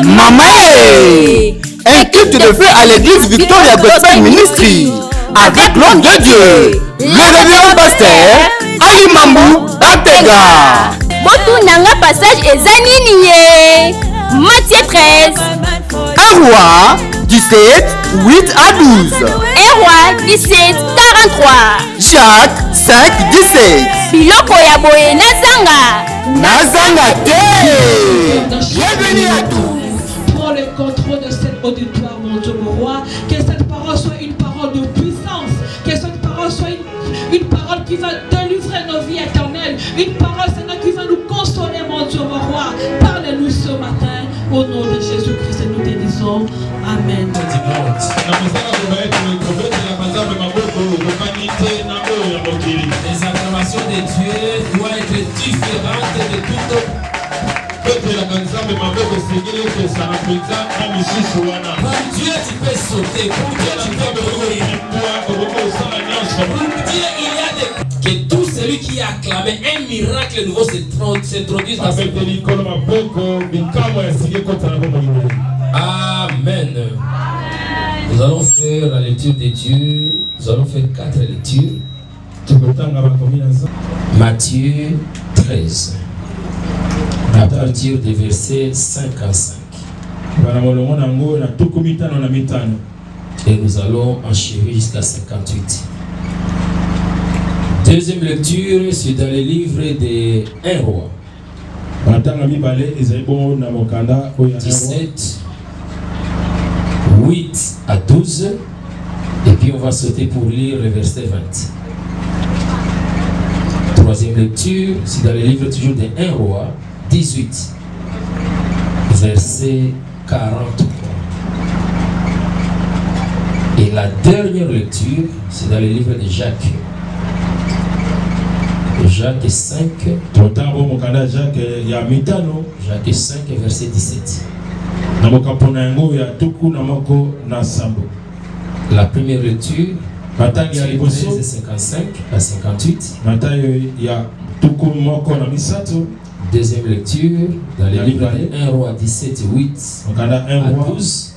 Maman, un culte de feu à l'église Victoria Gospel Ministry avec l'homme de Dieu, le révérend pasteur Ali Mambou Batega. Botou nanga passage ezanini Matthieu 13. 1 Roi 17, 8 à 12. 1 Roi 17, 43. Jacques 5, 17. Biloko ya boye Nazanga te. Bienvenue à tous. Prends le contrôle de cet auditoire, mon Dieu, mon roi. Que cette parole soit une parole de puissance. Que cette parole soit une parole qui va délivrer nos vies éternelles. Une parole, Seigneur, qui va nous consoler, mon Dieu, mon roi. Parle-nous ce matin. Au nom de Jésus-Christ, nous te disons Amen. Les acclamations de Dieu doivent être différentes de toutes. Pour Dieu, tu peux sauter. Pour Dieu, tu peux courir. Pour Dieu, il y a des... Que tout celui qui a acclamé un miracle nouveau s'introduise dans ce monde. Amen. Nous allons faire la lecture de Dieu. Nous allons faire 4 lectures. Matthieu 13. À partir du verset 55. Et nous allons enchaîner jusqu'à 58. Deuxième lecture, c'est dans le livre de 1 Roi. 17, 8 à 12. Et puis on va sauter pour lire le verset 20. Troisième lecture, c'est dans le livre toujours de 1 Roi, 18, verset 43. Et la dernière lecture, c'est dans le livre de Jacques. Jacques 5, Jacques 5, verset 17. La première lecture, 55 à 58. Deuxième lecture, dans le livre de 1 Roi 17, 8 à 12.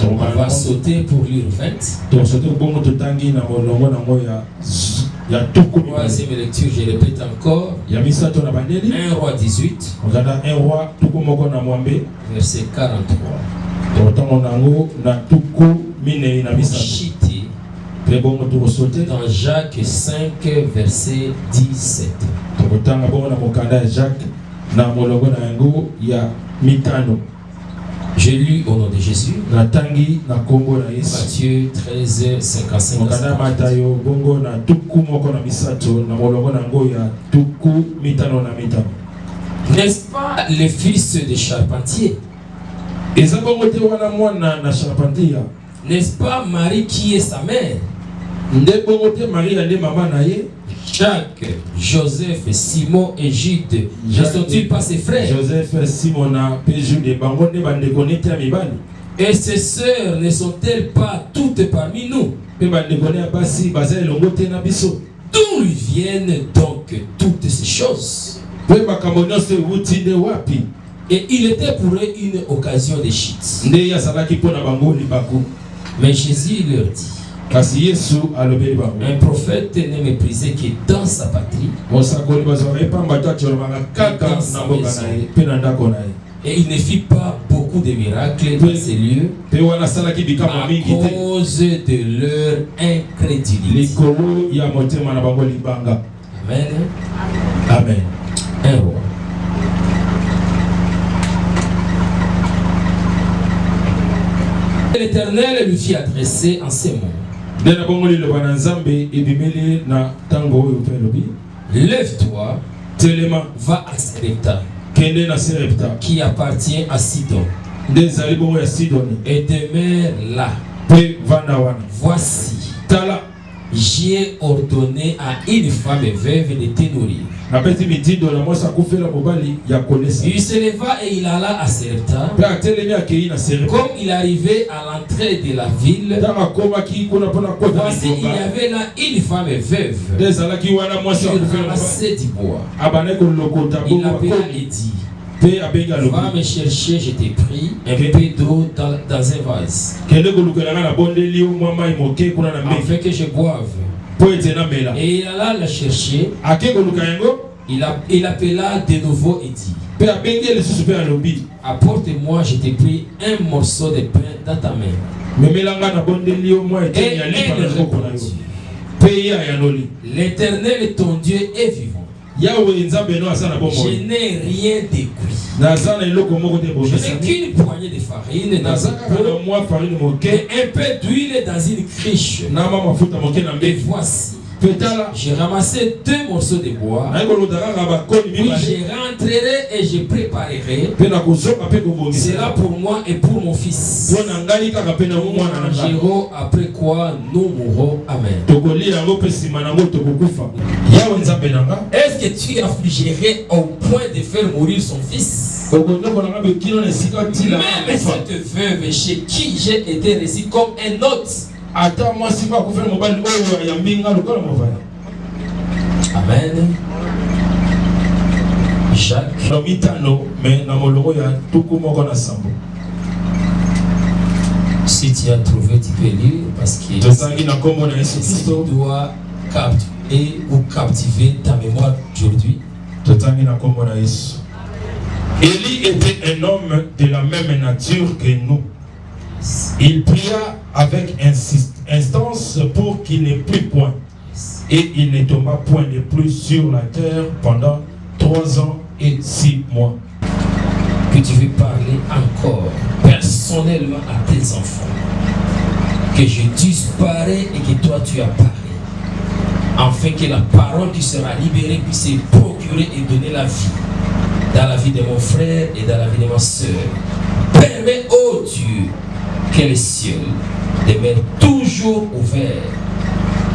On va sauter pour lire 20. Troisième lecture, je répète encore. 1 Roi 18, verset 43. Chité dans Jacques 5, verset 17. J'ai lu au nom de Jésus. Matthieu 13, 55. N'est-ce pas le fils de charpentier? N'est-ce pas Marie qui est sa mère? Jacques, Joseph, Simon et Jude ne sont-ils pas ses frères? Et ses sœurs ne sont-elles pas toutes parmi nous? D'où lui viennent donc toutes ces choses? Et il était pour eux une occasion de chute. Mais Jésus leur dit: un prophète n'est méprisé que dans sa patrie et il ne fit pas beaucoup de miracles dans ces lieux à cause de leur incrédulité. Amen. Amen. 1 Roi. L'Éternel lui fit adresser en ces mots: lève-toi, va à Sarepta, qui appartient à Sidon, et demeure là. Voici, j'ai ordonné à une femme veuve de te nourrir. Il se leva et il alla à Sarepta. Comme il arrivait à l'entrée de la ville, voici, il y avait là une femme veuve qui ramassait du bois. Il appela et dit: Va me chercher, je t'ai pris un peu d'eau dans un vase. Afin que je boive. Et il alla la chercher. Il appela de nouveau et dit, apporte-moi, je t'ai pris un morceau de pain dans ta main. Et elle répondit, l'Éternel ton Dieu est vivant. Je n'ai rien de cuit. Je n'ai qu'une poignée de farine dans un pot et un peu d'huile dans une criche. Et voici, j'ai ramassé 2 morceaux de bois. Puis je rentrerai et je préparerai cela pour moi et pour mon fils. Nous mangerons, après quoi nous mourrons. Amen. Est-ce que tu affligerais au point de faire mourir son fils? Même cette veuve chez qui j'ai été reçu comme un hôte. Amen. Jacques. Si tu as trouvé, tu peux lire parce que tu dois capter ou captiver ta mémoire aujourd'hui. Élie était un homme de la même nature que nous. Il pria avec instance pour qu'il n'ait plus point. Et il ne tomba point de plus sur la terre pendant 3 ans et 6 mois. Que tu veux parler encore personnellement à tes enfants. Que je disparais et que toi tu apparais. Afin que la parole qui sera libérée puisse se procurer et donner la vie. Dans la vie de mon frère et dans la vie de ma soeur. Permets, ô Dieu, que les cieux demeurent toujours ouverts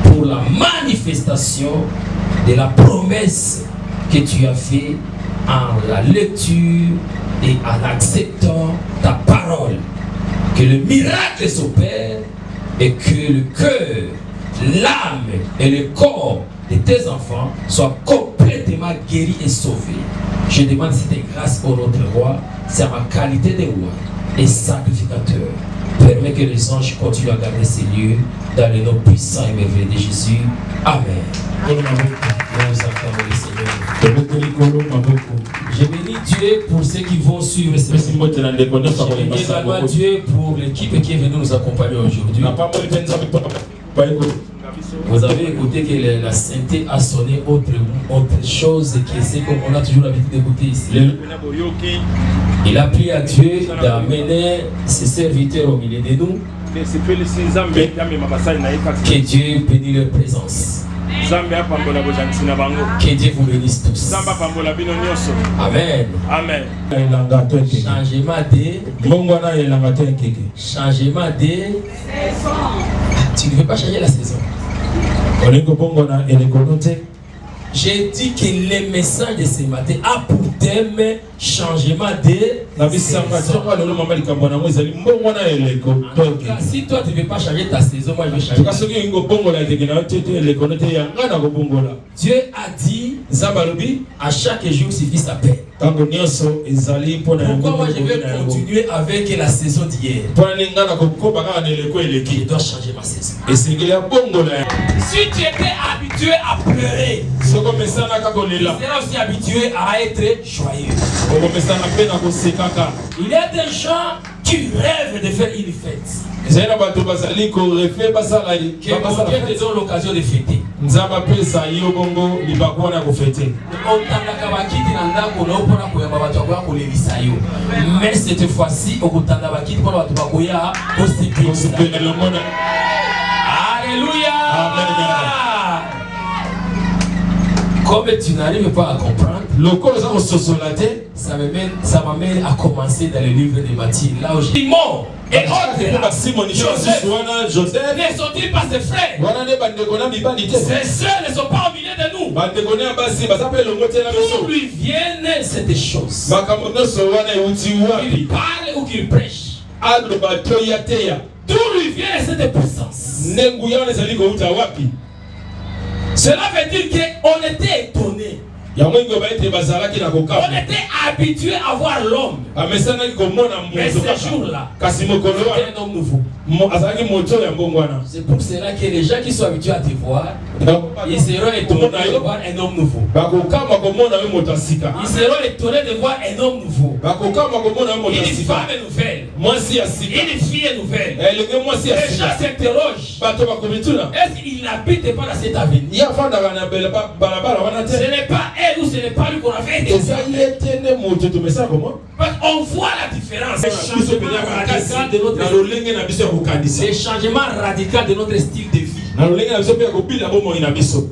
pour la manifestation de la promesse que tu as faite en la lecture et en acceptant ta parole. Que le miracle s'opère et que le cœur, l'âme et le corps de tes enfants soient complètement guéris et sauvés. Je demande cette grâce au notre roi, c'est à ma qualité de roi et sacrificateur. Permets que les anges continuent à garder ces lieux dans le nom puissant et merveilleux de Jésus. Amen. Nous acclamons le Seigneur. Je bénis Dieu pour ceux qui vont suivre ce message. Je bénis également Dieu pour l'équipe qui est venue nous accompagner aujourd'hui. Vous avez écouté que la sainteté a sonné autre chose que c'est comme on a toujours l'habitude d'écouter ici. Il a prié à Dieu d'amener ses serviteurs au milieu de nous. Que Dieu bénisse leur présence. Que Dieu vous bénisse tous. Amen. Amen. Changement de. Tu ne veux pas changer la saison. J'ai dit que le message de ce matin a pour thème changement de saison. Si toi tu ne veux pas changer ta saison, moi je vais changer. Dieu a dit à chaque jour suffit sa paix. Pourquoi moi je vais continuer avec la saison d'hier? Je dois changer ma saison. Si tu étais habitué à pleurer, tu seras aussi habitué à être joyeux. Il y a des gens qui rêvent de faire une fête. Que mon Dieu te donne l'occasion de fêter. Mais cette fois-ci, alléluia. Comme tu n'arrives pas à comprendre, ça m'amène à commencer dans le livre de Matthieu. Là où j'ai mort et autres. Joseph ne sont-ils pas ses frères? Ses soeurs ne sont pas au milieu de nous. D'où lui viennent cette choses? Qu'il parle ou qu'il prêche? D'où lui vient cette puissance? Cela veut dire qu'on était étonné. ya mwengo ba ete bazala ki na kokaba. On était habitué à voir l'homme. Amesana ko mona Mais moto ce jour-là, kasi mokolo c'est un homme nouveau. azalaki moto ya mbongwana. C'est pour cela que les gens qui sont habitués à te voir, ils seront étonnés de voir un homme nouveau. Bakokama ko mona we moto asika. Ils seront étonnés de voir un homme nouveau. Bakokama ko mona we moto Une asika. femme nouvelle. Mwasi asika. Une fille nouvelle. Elenge mwasi Les asika. gens s'interrogent. Bato bakomituna. Est-ce qu'il n'habite pas dans cette avenue? Ya fanda kana bela balabala wana te. Ce n'est pas elle ou ce n'est pas lui qu'on avait été. Eza yetene moto to mesa comment? Parce qu'on voit la différence. Les changements radicaux de notre na lolenge na biso ko kanisa. les changements radicaux de notre style de vie. Na lolenge na biso pe ko bila bomo ina biso.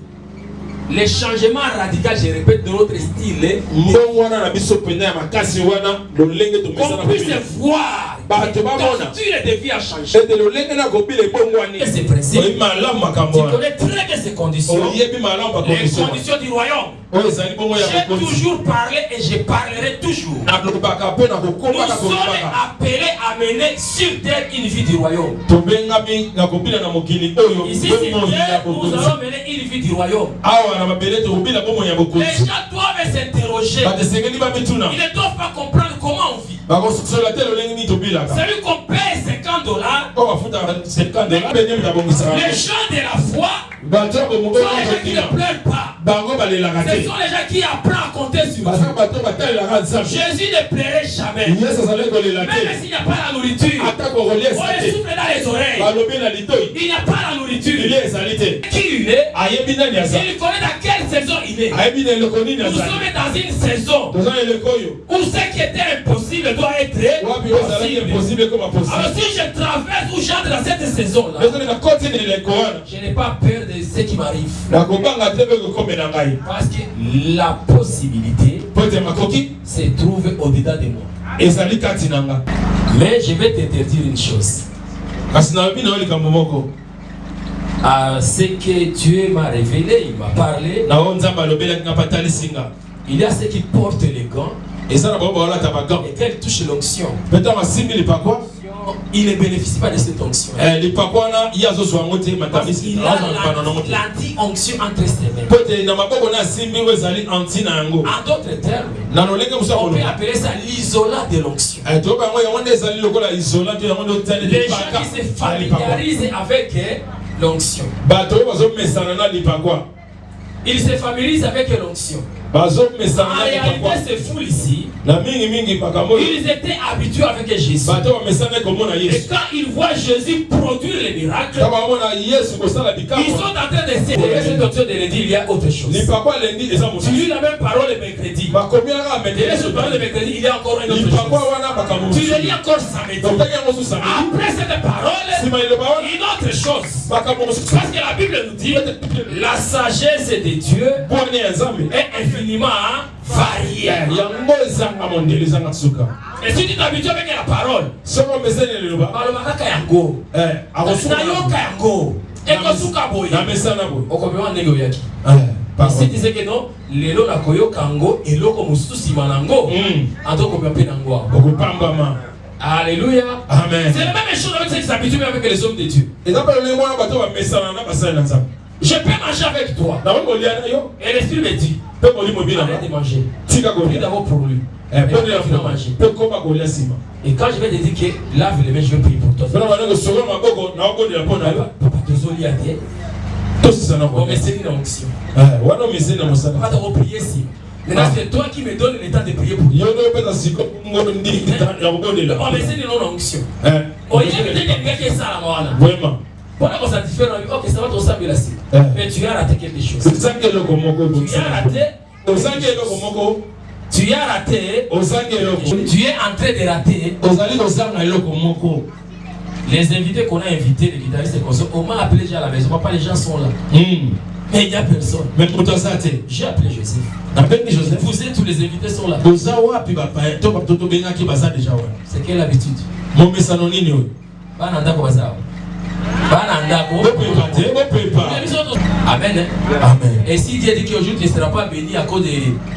Les changements radicaux, je répète, de notre style. Mbongwana na biso pena ya makasi wana lolenge to mesa na Qu'on puisse voir bato que babona. ton style de vie a changé. Ete lolenge na ko bila bongwani. Et ces principes, Oyi malamu makambo tu wana. connais très bien ces conditions. Oyebi malamu ba Les condition. conditions du royaume. Oyo ezali bongo ya J'ai bokonzi. toujours parlé et je parlerai toujours. Na lobaka pe na Nous kokoma na sommes kokoma. appelés à mener sur terre une vie du royaume. Tobengami na kobila na mokili oyo Ici, sur bomo ya terre, nous bokonzi. allons mener une vie du royaume. Awa na mabele tobila bomo ya Les bokonzi. gens doivent s'interroger. Batesengeli bamituna. Ils ne doivent pas comprendre comment on vit. Bakosola te lolenge ni tobilaka. Celui qu'on paye $50, Ko bafuta 50 dollars benye mutabongisa. les gens de la foi Bato sont bomo les gens qui ne pleurent pas. bango balelaka Ce te. sont les gens qui apprennent à compter sur Baza Dieu. bato batalelaka nzambe. Jésus ne plairait jamais. Yesu azali kolela Même te. s'il n'y a pas la nourriture, Ata kokolia on esa les te. souffle dans les oreilles. Balobi na litoi. Il n'y a pas la nourriture. Ili ezali te. Qui il est? Ayebi nani aza. Il connaît dans quelle saison il est. Ayebi na eloko nini Nous azali. sommes dans une saison Toza na eloko oyo. où ce qui était impossible doit être Wapi ozalaki possible. impossible koma possible. Alors si je traverse ou j'entre dans cette saison-là, Ezali na koti na eleko wana. je n'ai pas peur de ce qui m'arrive. Nakobanga te pe kokomela ngai. Parce que la possibilité Po ete makoki se trouve au-dedans de moi. ezali kati na nga. Mais je vais t'interdire une chose. Kasi nayebi na yo likambo moko. À ce que Dieu m'a révélé, il m'a parlé. Na oyo nzambe alobelaki nga mpe atalisi nga. Il y a ceux qui portent les gants Eza na bango baolata bagan. et quand ils touchent l'onction, Mpe ntango asimbi lipakwa. ils ne bénéficient pas de cette onction. Lipakwa wana ye azozwa yango te Parce matamisi. qu'il Azwa lipano a nango te. l'anti-onction entre ses mains. Po ete na maboko na asimbi oyo ezali anti na yango. En d'autres termes, Na lolenge mosu ya on peut koloba. appeler ça l'isolat de l'onction. toyoka yango yango nde ezali lokola isola te yango nde otali Les gens lipaka. qui se familiarisent avec l'onction. Bato oyo bazomesana na lipakwa. Ils se familiarisent avec l'onction. Bazomesana En na lipakwa. réalité, c'est fou ici. Na mingi makambo oyo. Ils étaient habitués avec Jésus. Bato bamesana komona Et Yesu. quand ils voient Jésus produire les miracles, Kama bamona Yesu kosala ils bikamwa. sont en train de se dire cette option de le dire, il y a autre chose. Lipakwa lendi eza Tu mosusu. lis la même parole le mercredi. Bakomi yango Et là, sur amete. parole le mercredi, il y a encore une autre Lipakwa chose. wana makambo Tu le mosusu. lis encore samedi. Totaki yango mosusu samedi. Après cette parole, Sima iloba wana une autre chose. makambo mosusu. Parce que la Bible nous dit, la sagesse de Dieu Bwani ya Nzambe. est infiniment variée. Yango ezanga mondelo ezanga suka. Et si tu t'habitues avec la parole, Soko mesene liloba. balobaka yango. Akosuka Nayoka yango. Ekosuka boye. na mesana boye. Okomema ndenge oyaki. Si tu sais que non, lelo na koyoka yango eloko mosusu nsima nango antokomema mpe nango awa. Okupambama. Alléluia. Amen. C'est la même chose avec ceux qui s'habituent même avec les hommes de Dieu. Eza pa lolenge mwana bato bamesana na basali na Nzambe. Je peux manger avec toi. Na wewe kolia na yo. Et l'esprit me dit, Pe molimo bina. arrête de manger. Tika Prie kolia. d'abord pour lui. Pone ya tu vas fuma. manger. Pe kopa kolia sima. Et quand je vais te dire que lave les mains, je vais prier pour toi. Bana bana ko soka maboko na okondela pona yo. Papa, désolé à Dieu. To sisa na On ko. me saisit dans l'onction. Wana mesene na mosala. Papa, t'as prier si. Maintenant, c'est toi qui me donnes le temps de prier pour Yo no pesa siko ngono ndi ya okondela. on me saisit dans l'onction. On y est peut-être quelqu'un qui est ça là, Vraiment. voilà qu'on s'attire dans lui. Ok, ça va te ressembler là. Mais tu as raté quelque chose. Ozangi eloko moko Tu as raté. Ozangi eloko moko. Tu as raté. Ozangi eloko. Tu es en train de rater. Ozali kozanga eloko moko. Les invités qu'on a invités, les guitaristes et consorts, on m'a appelé déjà à la maison. Papa, les gens sont là. Mais il n'y a personne. Mais mutazate. J'ai appelé Joseph. Napeni Joseph. Vous êtes tous les invités sont là. Boza wapi bapa to batoto bengaki baza déjà wa. C'est quelle habitude? Momesano nini oyo? Bana ndako bazao. Bana ndako. Bopepa te, bopepa. Amen. Amen. Et si Dieu dit qu'aujourd'hui tu ne seras pas béni à cause de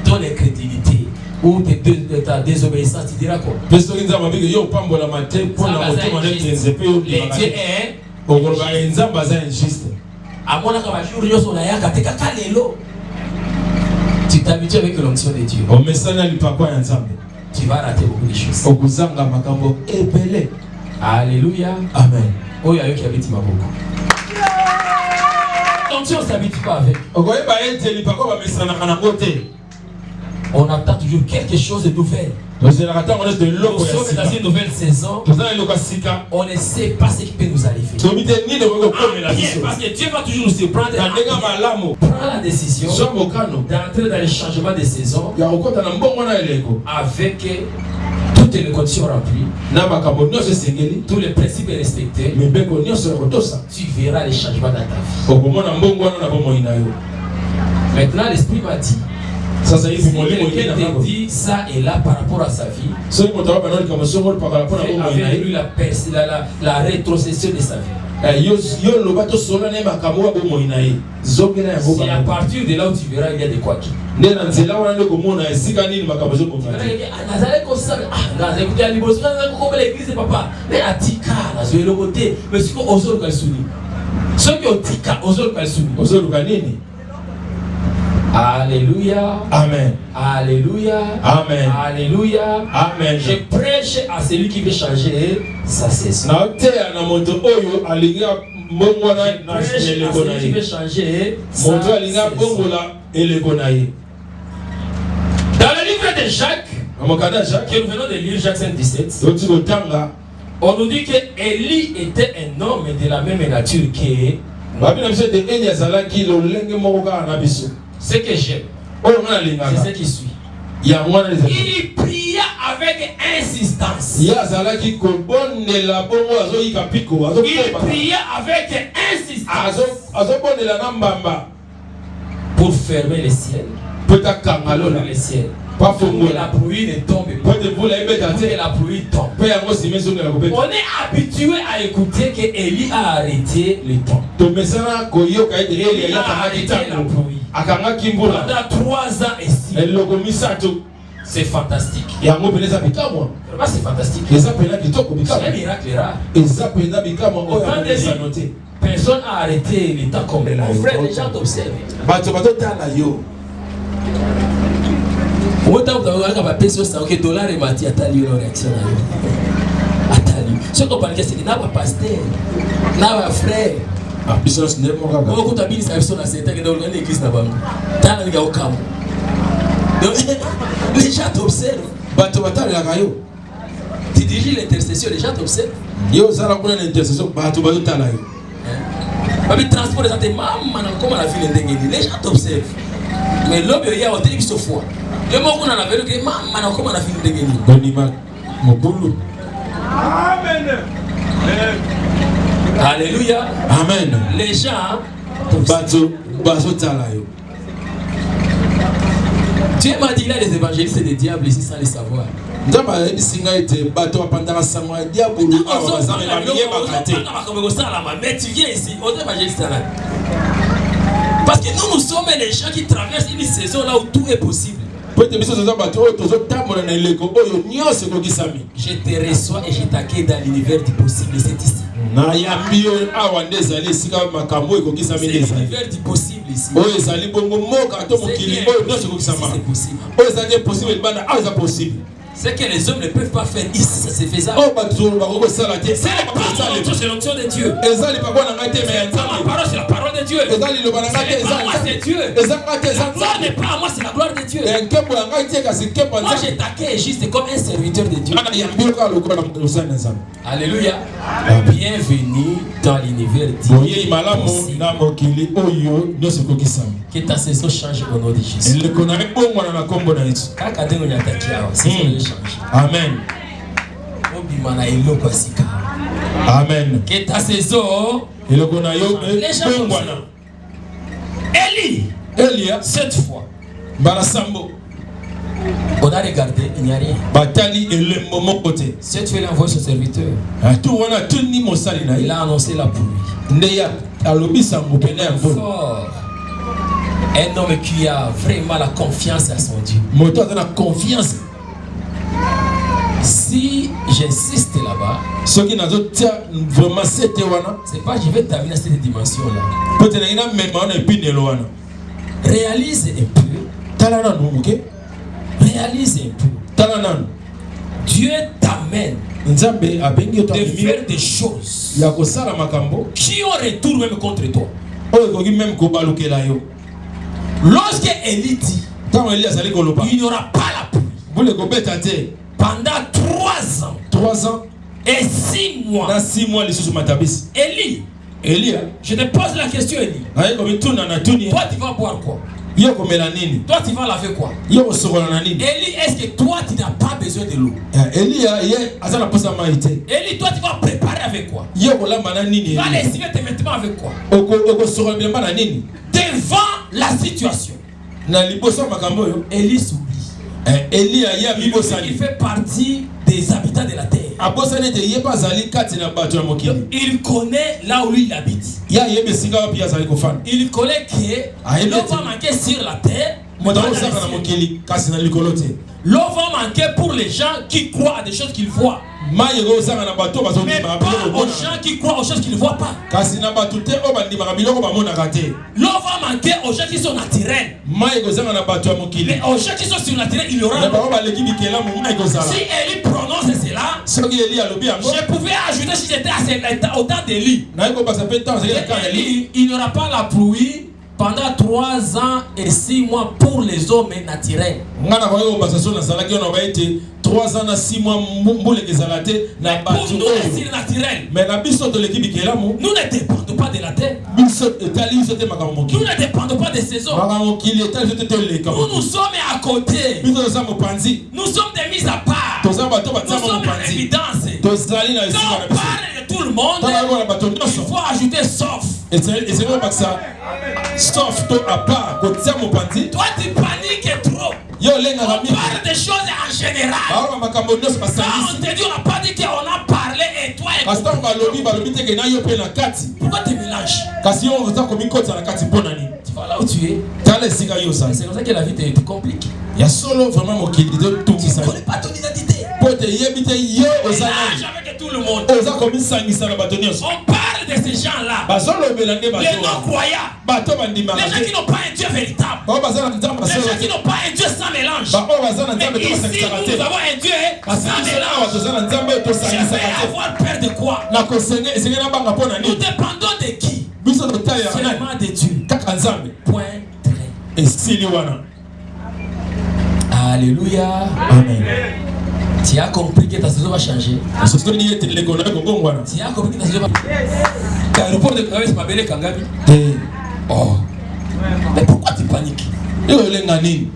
ton incrédulité ou de ta désobéissance, tu diras quoi? Peso kinza mabike yo pambola mate pona motema nete nzepe yo Les dieux est okoloba nzamba za injuste. amona ka bajuru nyonso na yaka te kaka lelo. Tu t'habitues avec l'onction de Dieu. Tu vas rater beaucoup de choses. Alléluia. Amen. Oh, il y a qui habite ma beaucoup. L'onction ne s'habitue pas avec. On attend toujours quelque chose de nouvel. Nous sommes dans une nouvelle saison. On ne sait pas ce qui peut nous arriver. Parce que Dieu va toujours nous surprendre. Prends la décision d'entrer dans le changement de saison avec toutes les conditions remplies, tous les principes respectés. Tu verras les changements dans ta vie. Maintenant, l'Esprit m'a dit, si quelqu'un te dit ça et là par rapport à sa vie, avec lui la rétrocession de sa vie. C'est à partir de là où tu verras il y a de quoi qui. Alléluia. Amen. Alléluia. Amen. Alléluia. Amen. Je prêche à celui qui veut changer sa saison. Je prêche à celui qui veut changer sa saison. Dans le livre de Jacques, que nous venons de lire, Jacques 5,17, on nous dit que Élie était un homme de la même nature que. Ce que j'aime, c'est ce qui suit. Il pria avec insistance. Il pria avec insistance pour fermer les ciels. Les ciels. Pour que la pluie ne tombe pas. Pour que la pluie tombe. On est habitué à écouter que Élie a arrêté le temps. Il a arrêté la pluie. Pendant 3 ans et 6 mois. C'est fantastique. C'est fantastique. C'est un miracle rare. Personne n'a arrêté le temps comme mon frère, les gens t'observent. Dollar et Mati atali leur réaction. Atali. Ce qu'on parle, c'est que n'a pas pasteur, n'a pas frère. Beaucoup d'habits ça sont dans cette église là-bas. T'as un gars au camp. Les gens t'observent. Tu diriges l'intercession, les gens t'observent. Yo ça la connaît l'intercession. Le transport des gens, maman, comment la ville est. Les gens t'observent. Mais l'homme il y a hôtel qui se foi. Le mot qu'on a la vérité, maman, comment la ville est. Amen. Alléluia. Amen. Les gens. Dieu m'a dit, il y a des évangélistes et des diables ici sans les savoir. Mais tu viens ici, aux évangélistes là. Parce que nous sommes les gens qui traversent une saison là où tout est possible. Je te reçois et je t'accueille dans l'univers du possible. C'est ici. C'est l'univers du possible ici. C'est possible. Ce que les hommes ne peuvent pas faire ici, ça c'est faisable. C'est l'onction de Dieu. Ma parole, c'est la parole de Dieu. C'est Dieu. La gloire n'est pas à moi, c'est la gloire de Dieu. Moi, je t'accueille juste comme un serviteur de Dieu. Alléluia. Bienvenue dans l'univers de Dieu. Que ta saison change au nom de Jésus. Amen. Amen. Que ta saison. Élie, cette fois, on a regardé, il n'y a rien. Cette fois, il a envoyé son serviteur. Il a annoncé la pluie. Fort. Un homme qui a vraiment la confiance à son Dieu. Si j'insiste là-bas, c'est pas je vais terminer cette dimension-là. Réalise un peu Talanan, ok? Réalise un peu. Talanan. Dieu t'amène Nzambe abengi de faire des choses ya kosala makambo qui ont retour même contre toi. oyo koki même kobalukela yo. Lorsque Élie dit, Tant Élie azali koloba. il n'y aura pas la pluie Bule kobeta te. pendant 3 ans 3 ans et 6 mois. na 6 mois lisusu matabisi. Élie, Elia je te pose la question, Élie. aye komituna na tuni. Toi, tu vas boire quoi? Yo komela nini? Toi, tu vas laver quoi? Yo kosokola na nini? Élie, est-ce que toi, tu n'as pas besoin de l'eau? Elia ye azala posa mai te. Élie, toi, tu vas préparer avec quoi? Yo kolamba na nini? Tu vas lessiver tes vêtements avec quoi? Okosokola bilamba na nini? Devant la situation, Na liboso makambo yo. Élie s'oublie. Elia ye Il abibosani. fait partie des habitants de la terre. Abosani te ye bazali kati na bato ya mokili. Il connaît là où lui il habite. Ya ye besinga wapi azali kofana. Il connaît que l'eau va manquer sur la terre. Moto osaka na mokili kasi na likolo te. L'eau va manquer pour les gens qui croient à des choses qu'ils voient. Mai ego osaka na bato Mais bazondima pas biloko aux bona. gens qui croient aux choses qu'ils ne voient pas. Kasi na bato te o bandimaka biloko bamonaka te. L'eau va manquer aux gens qui sont naturels. Mai ekozanga na bato ya mokili. Mais aux gens qui sont surnaturels, il y aura Na l'eau. bango baleki bikelamu mai ekozala. Si Élie prononce cela, Soki Eli alobi yango je pouvais ajouter si j'étais au temps d'Élie. naye kobakisa mpe ntango azali na kaka ya Eli. Élie, il n'y aura pas la pluie pendant 3 ans et 6 mois pour les hommes naturels. nga na bakoki kobakisa so nazalaki oyo na ba ete 3 ans na 6 mois mbuleke ezala te na Pour bato nous, oyo. les naturels, Mais na biso toleki bikelamu nous ne dépendons pas de la terre. biso etali biso te makambo Nous mokili. ne dépendons pas des saisons. makambo mokili etali biso te toleka Nous nous mokili. sommes à côté. biso toza mopanzi Nous sommes des mises à part. toza bato Nous batiama sommes en mopanzi évidence. tozali na Quand esika na on biso parle de tout le monde, ntango yango na bato il nyonso faut ajouter sauf. ezali kobakisa sauf to apart kotia mopanzi Toi, tu paniques trop. yo On olengaka mingi parle des choses en général. baoba makambo nyonso Quand basangisi on te dit, on n'a pas dit qu'on a parlé et toi et kasi ntango balobi teke na yo mpe na kati pourquoi tu mélanges? kasi yo oza komikotisa na kati mpo na nini Tu vas là où tu es. tala esika yo ozali C'est comme ça que la vie te complique. ya solo vraiment mokili Tu totungisa ne connais pas ton identité. mpo te yebi te yo oza Mélange nani avec tout le monde. oza komisangisa na bato nyonso On parle de ces gens-là. bazolobela nde Les bato non-croyants. bato Les bandimaka gens qui te n'ont pas un Dieu véritable. bao baza na nzambe Les gens basolo qui te n'ont pas un Dieu sans mélange. baoyo baza na Mais nzambe to ici, basangisaka nous te avons un Dieu kasi sans biso awa mélange. toza na nzambe oyo Je vais tosangisaka te avoir peur de quoi? na kosenge esenge na banga mpo na Nous nini dépendons de qui? biso totalelaka nani Seulement de Dieu. kaka nzambe Point très. esili wana Alléluia. amen Tu as compris que ta saison va changer. sosoni ete leko na yo kogongwana Tu as compris que ta saison va changer. L'aéroport de Kawes m'a belé Kangami. te Oh. Mais pourquoi tu paniques? yo olenga nini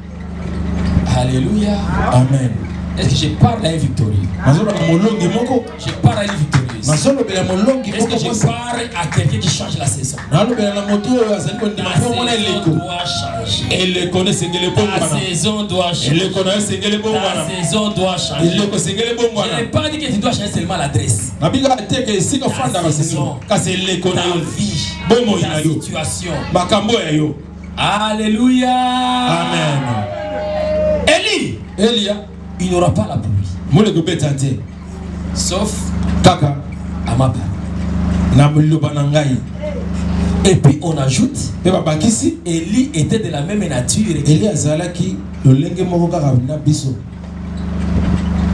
Alléluia. amen Est-ce que je parle à une victorieux? nazoloba molongi moko Je parle à une victorieuse. nazolobela molongi Est-ce moko que je mwasi parle à quelqu'un qui change la saison? nalobela na moto oyo azali kondima Ta mpo mona saison eleko doit changer. eleko na esengeli Ta bongwana saison doit changer. eleko na yo esengeli Ta bongwana saison doit changer. eleko esengeli Je bongwana n'ai pas dit que tu dois changer seulement l'adresse. nabika teke esika ofandaka saison. sengi kasi eleko na Ta yo vie, bomoi na ta yo situation. makambo ya yo Alléluia. amen Élie, elia il n'aura pas la pluie. moleko beta te Sauf kaka à ma part. na liloba na ngai Et puis on ajoute, mpe babakisi Élie était de la même nature. eli azalaki lolenge moko kaka na biso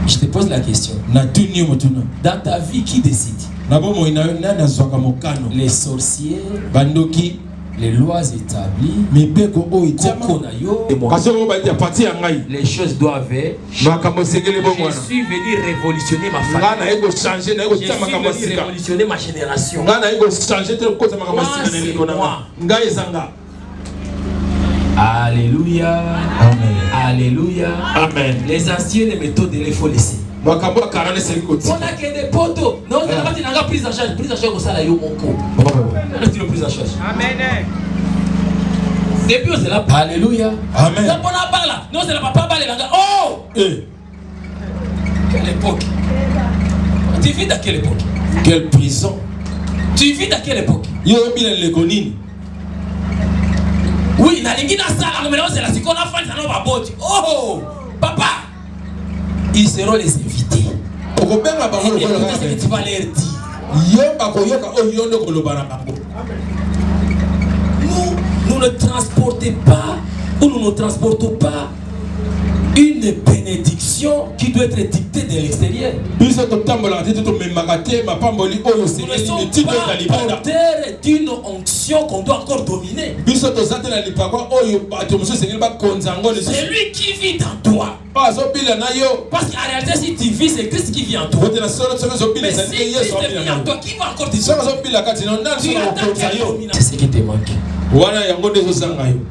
Je te pose la question. na tuni yo motuna Dans ta vie, qui décide? na bomoi na yo nani azwaka mokano Les sorciers, bandoki les lois établies, mibeko oyo etiama Kokonayo, kasi oyo batia pati ya ngai les choses doivent. makambo esengeli Je bongwana suis venu révolutionner ma ngai famille. naye kochange naye Je kotia suis makambo venu esika révolutionner ma génération. ngai naye kochange te kokota makambo Moi, esika na elingo na c'est nga moi. ngai eza nga Alléluia. amen Alléluia. amen Les anciennes méthodes, il faut laisser. makambo ya kara esengeli On kotika a que des poteaux. Non, c'est pas qu'il prise en charge. Prise en charge, ça là, yo mon co. Reste prise en charge. Amen. Depuis, c'est là. Alléluia. Amen. Là, on a parlé. Non, c'est là, papa, balé, là. Oh! Quelle époque? Tu vis dans quelle époque? quelle prison Tu vis dans quelle époque? yo obila leleko nini Oui, na lingi na sala, mais là, c'est là, c'est qu'on a fait, ça n'a pas boti. Oh! Papa! Ils seront les invités. okobenga bango Et lokola écoutez ce que kaka tu vas leur dire. yo bakoyoka oyo yo nde koloba na bango Nous ne transportons pas où nous ne transportons pas une bénédiction qui doit être dictée de l'extérieur. Nous ne sommes pas porteurs d'une onction qu'on doit encore dominer. C'est lui qui vit en toi. Parce qu'en réalité, si tu vis, c'est Christ qui vit en toi. Mais si Christ vit en toi, qui va encore te dominer? C'est ce qui te manque.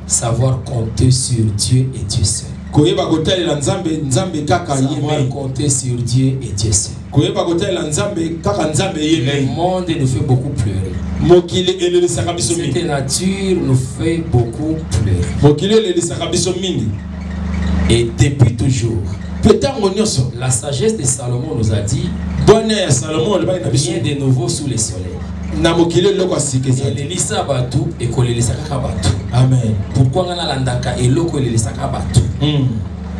Savoir compter sur Dieu et Dieu seul. Savoir compter sur Dieu et Dieu seul. Le monde nous fait beaucoup pleurer. Cette nature nous fait beaucoup pleurer. Et depuis toujours, la sagesse de Salomon nous a dit rien de nouveau sous le soleil. Amen. Pourquoi ngana landaka eloko elelisaka batu?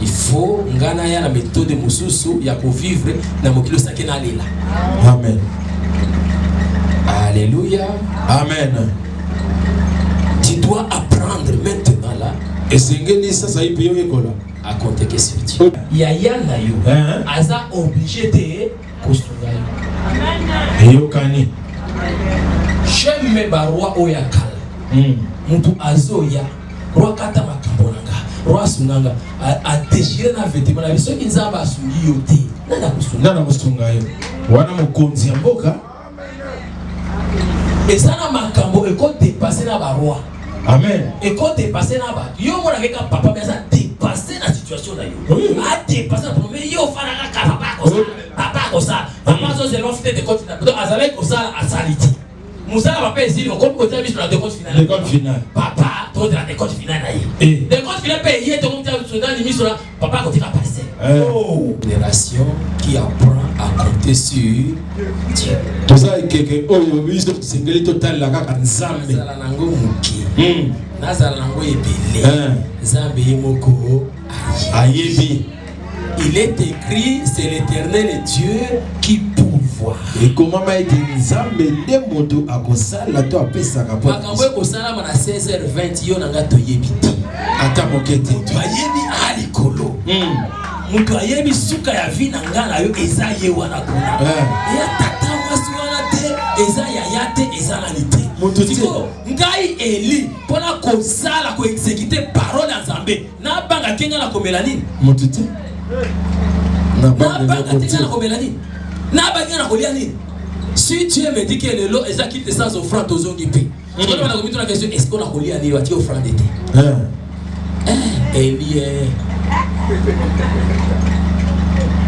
Il faut ngana ya la méthode mususu ya ko vivre na mokilo sakena lela. Amen. Alléluia. Amen. Tu dois apprendre maintenant là. Et à compter que sur Dieu. Yaya na yo. Aza obligé de kosunga yo. Amen. J'aime barwa oyakala. Mutu azoya roi kata makambo nanga roi sunanga a déchiré na vêtement na biso kinzamba asungi yote nana kusunga yo wana mokonzi ya mboka ezana makambo eko dépasser na ba roi. Amen. Eko dépasser na ba yo mona keka papa mais ça dépasser la situation na yo a dépasser mais yo fana ka papa ko ça papa zo zelo fite de côté na azalé ko ça a saliti. Moussa papa ici, on compte côté sur la décote finale. Décote finale. Papa, toi de la décote finale là. Décote finale payé, tu comptes sur la limite sur la papa côté va passer. Oh, génération qui apprend à compter sur Dieu. Tout ça est que oh oui, c'est une total la kaka nzambe. Nazala nango muki. Nazala nango ebele. Nzambe yemoko ayebi. Il est écrit, c'est l'Éternel Dieu qui pourvoit. Et comment m'a été nzambe de moto akosala to apesa rapport. Makambo ekosala mana 16h20 yo nanga to yebiti. Ata mokete. To ayebi alikolo. Mutu ayebi suka ya vi nanga na yo eza ye wana kuna. Ya tata mwasi wana te eza ya yate eza na lite. Mutu tiko ngai Eli pona kosala ko exécuter parole ya Nzambe. Na banga kenga na komela nini? Mutu te. Si Dieu me dit que le lot est acquitté sans offrande aux hommes qui paient, je vais la question est-ce qu'on a collé à l'île à offrande d'été?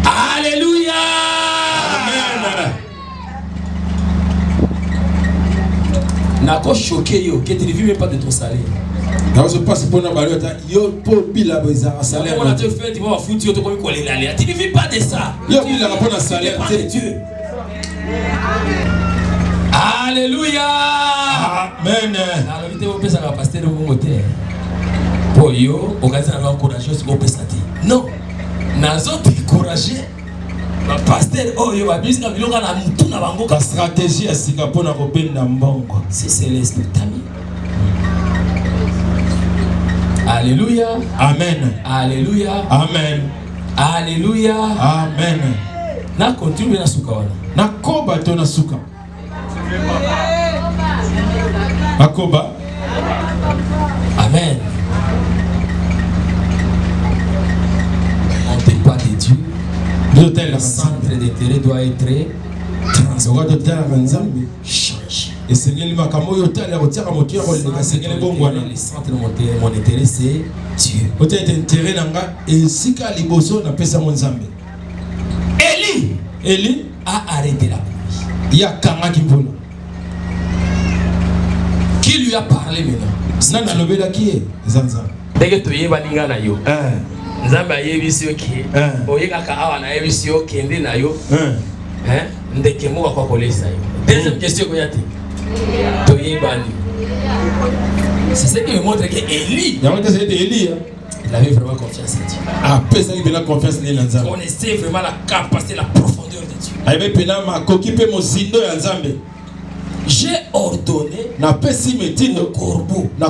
Alléluia. Amen. N'a pas choqué yo, que tu ne vis même pas de ton salaire. Tu ne vis pas de ça. Tu ne pas de Dieu. Alléluia. Amen. Non. La stratégie est si c'est les Alléluia. Amen. Alléluia. Amen. Alléluia. Amen. Na continue na suka wana. Na koba to na suka. Akoba. Amen. On ne parle pas de Dieu. Le centre d'intérêt doit être changé. Et c'est le centre de mon intérêt, c'est Dieu. Élie a arrêté la pluie. Qui lui a parlé maintenant? Dès que tu es balinga na yo, Nzambe ayebisi yo ki, oyekaka awa na yebisi yo kende na yo, ndeke moka kwa kolesa yo. Deuxième question ko yati. C'est ce qui me montre que Élie, il avait vraiment confiance en Dieu. Il connaissait vraiment la capacité, la profondeur de Dieu. J'ai ordonné au corbeau de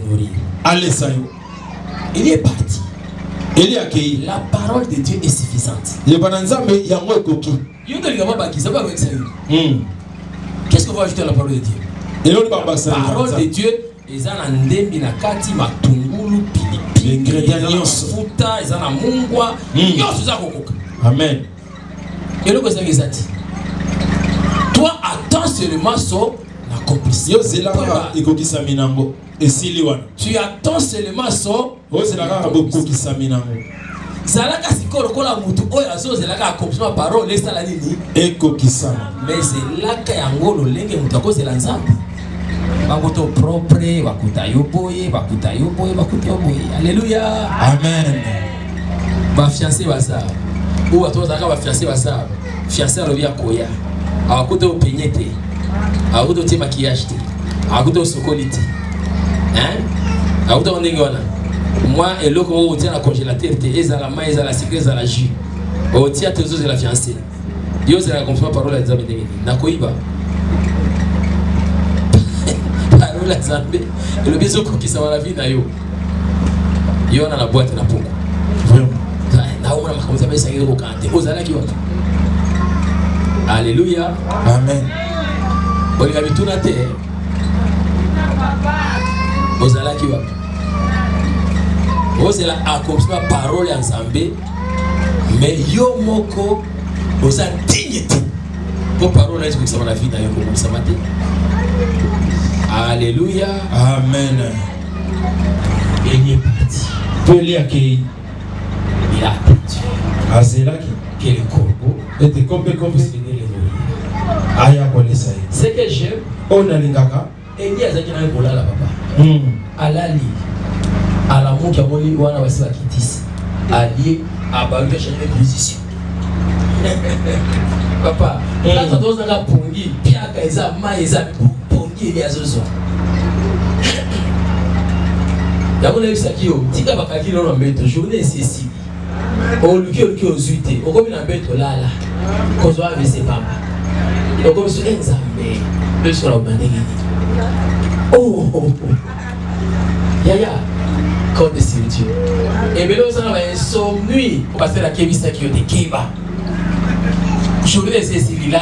te nourrir. Allez, ça y est. Il est parti. Il est accueilli. La parole de Dieu est suffisante. Le bananzambe yango ekoki. Qu'est-ce qu'on va ajouter à la parole de Dieu? La parole de Dieu, ils ont un ndembi na kati matungulu pilipili. Ingrédients futa, ils ont un mungwa. Yosu za kokoka. Amen. Et le que ça dit. Toi attends seulement son accomplissement. Yo zelaka ekokisa minango. Esili wana. Tu attends seulement son. Yo zelaka bokokisa minango. Zalaka sikoro kola mutu oyo azo zelaka accomplissement parole lesala nini ekokisa. Mais zelaka yango lolenge mutu akozela nzambe. Bakoto propre, bakuta yoboye. Alléluia. Amen. Ba fiancé basa. Ou ato zaka ba fiancé basa. Fiancé alobi akoya. Akoto penyete. Akoto te maquillage te. Akoto sokolite. Hein? Akoto ndenge wana. Moi et l'autre on tient la congélateur te ezala ma ezala secret ezala jus. On tient tes os de la fiancée. Dieu c'est la confiance parole à Nzambe ndenge. Nakoiba. Parole à Nzambe. Le bizoko qui s'en va la vie na yo. Yo na la boîte na poko. Vraiment. Na on a makamza ba sangi ko kante. Ozala ki wapi? Alléluia. Amen. Oli ga bituna te. Ozala ki wapi? C'est la accomplissement parole en Zambé, mais yo moko osa dignité pour parole est-ce que ça va la vie dans yo ça matin. Alléluia. Amen. Il est parti. Peli accueilli. Il a attendu. Azela qui est le corbeau était comme aya kolesa. Ce que j'aime On a lingaka. Et il y a zaki na bola la papa. Alali. À la montre à moni wana basi bakitisi allié à baluka changer de position. Papa là ça doit nga pongi pia kaisa maiza pongi ya zozo ya mona bisaki yo tika bakaki lolo mbeto journée ceci o luki ozuite o komi na mbeto lala kozwa vese pamba o komi so enzambe le sura bandegi oh ya Code de servitude. Et bien, nous avons un somnuit parce que la kévista qui est de Kéba. Je veux laisser celui-là.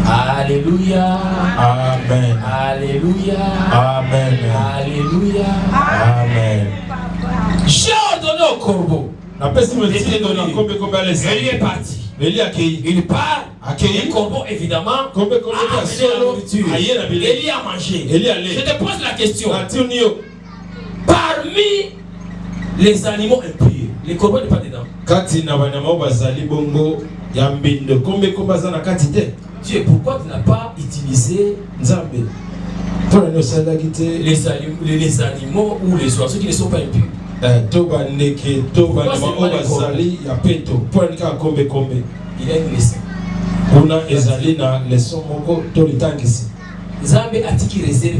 Alléluia. Amen. Alléluia. Amen. Alléluia. Amen. J'ai ordonné au corbeau. La personne me dit il est parti. Il est accueilli. Il part. Accueilli. Le corbeau, évidemment, a amené la nourriture. Il y a mangé. Je te pose la question. Parmi les animaux impurs, les corbeaux ne sont pas dedans. Dieu, pourquoi tu n'as pas utilisé les animaux ou les oiseaux qui ne sont pas impurs? Il a une leçon. Zambé a dit qu'il réserve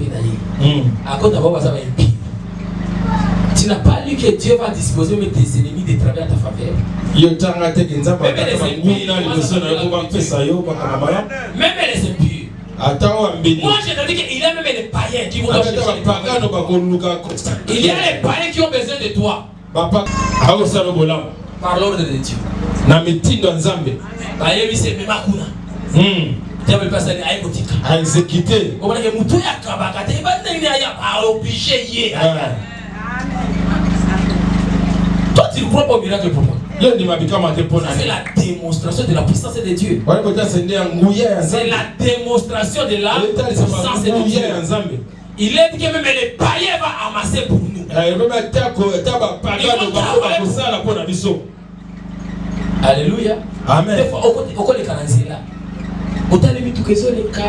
à cause d'avoir besoin impur. Tu n'as pas lu que Dieu va disposer de tes ennemis de travailler à ta faveur. Même les impurs. Moi je te dis qu'il y a même les païens qui vont chercher les païens. Il y a les païens qui ont besoin de toi. Par l'ordre de Dieu. Païen lui c'est même Akuna. Dieu veut pas s'aller à Ekotika. À exécuter. On va dire que Moutou ya Kabakate. Il va être obligé. Toi tu crois pas au miracle pour moi. C'est la démonstration de la puissance de Dieu. C'est la démonstration de la puissance de Dieu. Il est dit que même les païens vont amasser pour nous. Alléluia. Amen. Des fois, au côté de là, autant les mitu que les cas,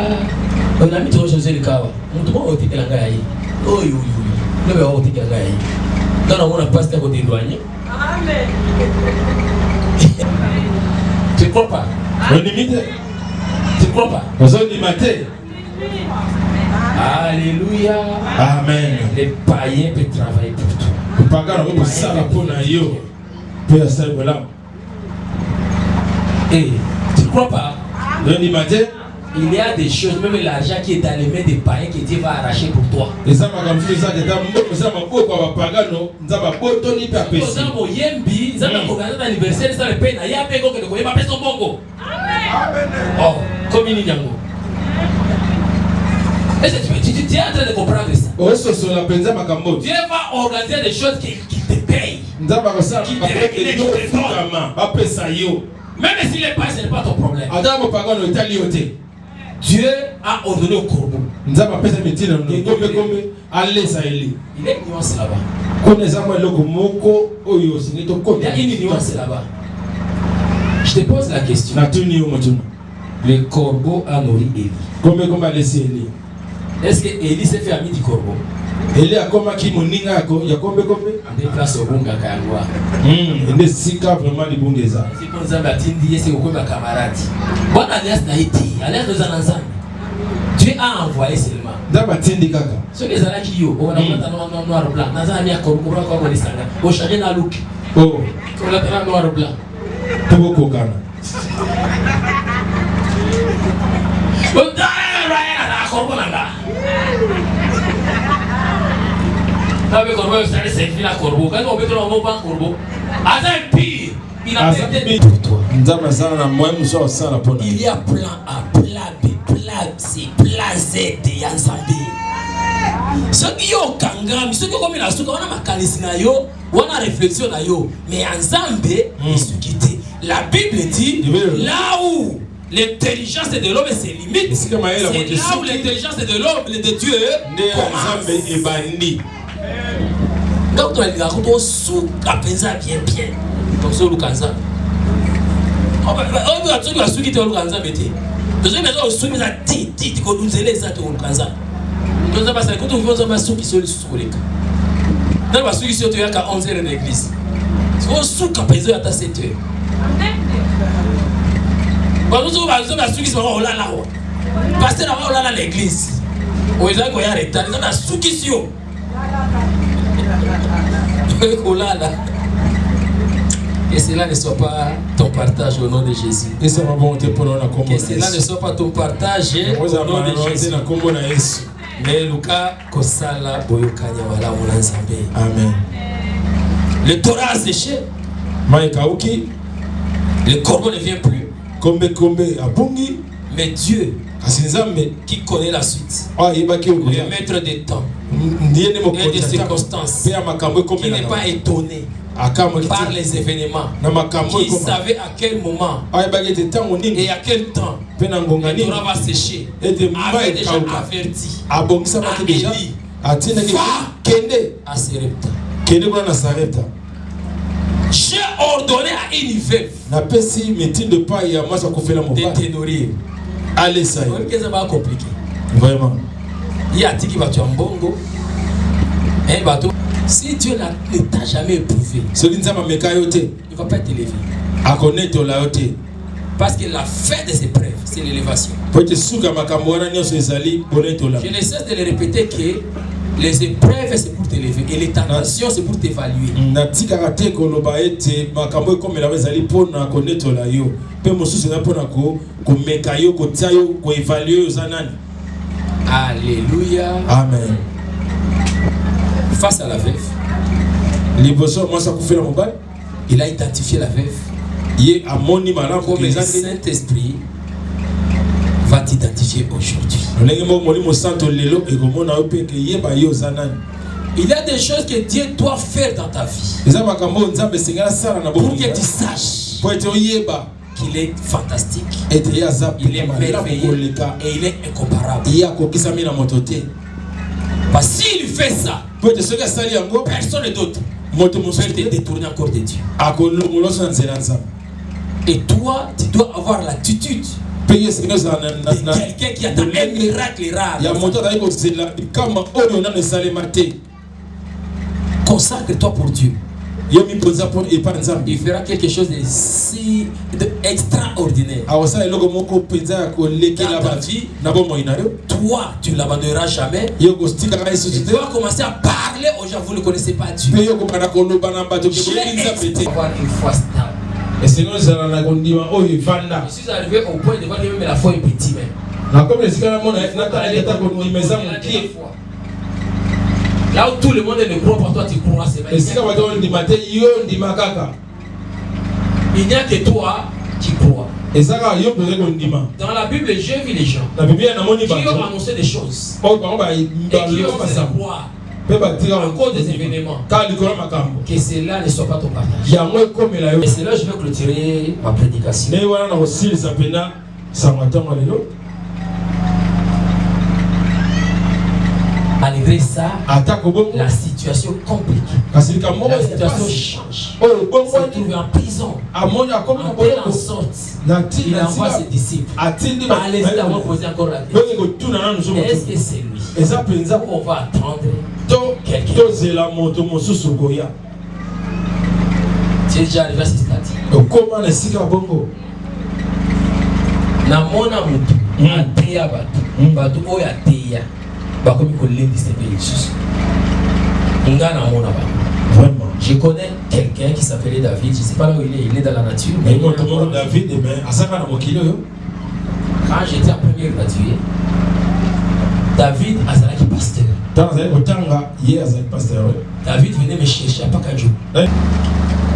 on a mis trop José le cas. On te montre que la gaille. Oh, oui, le verre au tic la gaille. Dans le monde, on passe à côté de douanier. Amen. Tu ne crois pas? Tu ne crois pas? Alléluia. Amen. Les païens peuvent travailler pour toi. Et tu ne crois pas? il y a des choses, même l'argent qui est dans les mains des païens que Dieu va arracher pour toi. Et ça m'a comme ça que ça m'a beaucoup à pagano, ça m'a beaucoup ni pas péché. Ça m'a yembi, ça m'a organisé un anniversaire, ça me paye na ya pego que ne connaît pas son bongo. Oh, comme il y a est-ce que tu es en train de comprendre ça? Oh, ça sur la penza makambo. Dieu va organiser des choses qui te payent. Nza ba ça qui te paye no fukama, ba pesa yo. Même s'il n'est pas, ce n'est pas ton problème. Adam pagano italioté. Dieu a ordonné au corbeau. Nza ba pesa mitino no kombe allez ça il y a une nuance là-bas. Connaissez-moi le moko oyo sinito ko. Il y a une nuance là-bas. Je te pose la question. Le corbeau a nourri Élie. Comment laisser Élie? Est-ce que Élie s'est fait ami du corbeau? Élie a comme qui moninga ko ya kombe en déplace au bunga kangwa. Ende sika vraiment li bungeza. C'est comme ça batindi c'est ko ma camarade. Bon alliance na iti, alliance de zananza. Dieu a envoyé seulement. Da batindi kaka. Ce que zala ki yo, on a monta noir blanc. Naza mi akorbo ko ko lisanga. O changer na look. Oh. Ko la tra noir blanc. Tuko kokana. Avec corbeau, ça c'est fini la corbeau. Quand on veut que l'on va corbeau, Azan pire. Il a fait pour toi. Il y a plan A, plan B, plan C, plan Z de Yanzambe. Ce qui est au Kangam, ce qui est comme la souka, on a ma canisina yo, on a réflexion na yo. Mais Yanzambe, il se quitte. La Bible dit là où l'intelligence de l'homme se limite, c'est là où l'intelligence de l'homme, de Dieu, commence. Donc tu as dit que sous Kapenza bien. Donc c'est le Kanza. On va sous qui te le Kanza bêté. Donc c'est maintenant sous mais à ti que nous allons ça te le Kanza. Donc ça passe quand on veut ça sous qui sont sous les cas. Dans la sous qui sont tu as qu'à 11h dans l'église. C'est sous Kapenza à 7h. Quand nous avons sous qui sont là là. Pasteur là là l'église. On est là qu'on y a retard. Nous avons sous qui sont que cela ne soit pas ton partage au nom de Jésus. Que cela ne soit pas ton partage au nom de Jésus. Mais Luka Kosala Boyokanya wala Molanzambe. Amen. Le Torah a séché. Le corbeau ne vient plus. Mais Dieu qui connaît la suite, le maître des temps et des circonstances, qui n'est pas étonné par les événements, qui savait à quel moment et à quel temps le Torah va sécher, avait déjà averti à Élie, va à Sarepta. J'ai ordonné à une veuve de te nourrir. Allez, ça y est. C'est pas compliqué. Vraiment. Il y a qui va tuer un bongo. Un bateau. Si Dieu ne t'a jamais éprouvé, il ne va pas t'élever. Parce que la fin des épreuves, c'est l'élévation. Je ne cesse de le répéter que les épreuves, c'est pour t'élever. Et les tentations, c'est pour t'évaluer. Alléluia. Amen. Face à la veuve, il a identifié la veuve comme le Saint-Esprit va t'identifier aujourd'hui. Il y a des choses que Dieu doit faire dans ta vie pour que tu saches qu'il est fantastique, il est merveilleux et il est incomparable. Parce que s'il fait ça, personne d'autre peut te détourner encore de Dieu. Et toi, tu dois avoir l'attitude de quelqu'un qui a un miracle rare. Consacre-toi pour Dieu. Il fera quelque chose de si extraordinaire. Dans ta vie, toi, tu ne l'abandonneras jamais. Et tu vas commencer à parler aux gens, vous ne connaissez pas Dieu. J'ai avoir une foi stable. Je suis arrivé au point de voir que même la foi est petite même. Là où tout le monde ne croit pas, toi tu crois, c'est vrai. Il n'y a que toi qui crois. Dans la Bible, j'ai vu les gens qui ont annoncé des choses et qui ont fait croire à cause des événements que cela ne soit pas ton partage. Et c'est là que je vais clôturer ma prédication. Malgré ça, la situation complique. La situation change. Il s'est trouvé en prison. En telle sorte, il envoie ses disciples. Allez-y d'avoir posé encore la question. Est-ce que c'est lui? On va attendre quelqu'un. Tu es déjà arrivé à ce stade. Namona mutu ateya batu oyo ateya bakomi kolendi sebe Jesus. Vraiment. Je connais quelqu'un qui s'appelait David, je ne sais pas là où il est dans la nature. Mais David, quand j'étais en première graduée, David azalaki pasteur. David venait me chercher à Pakadjo.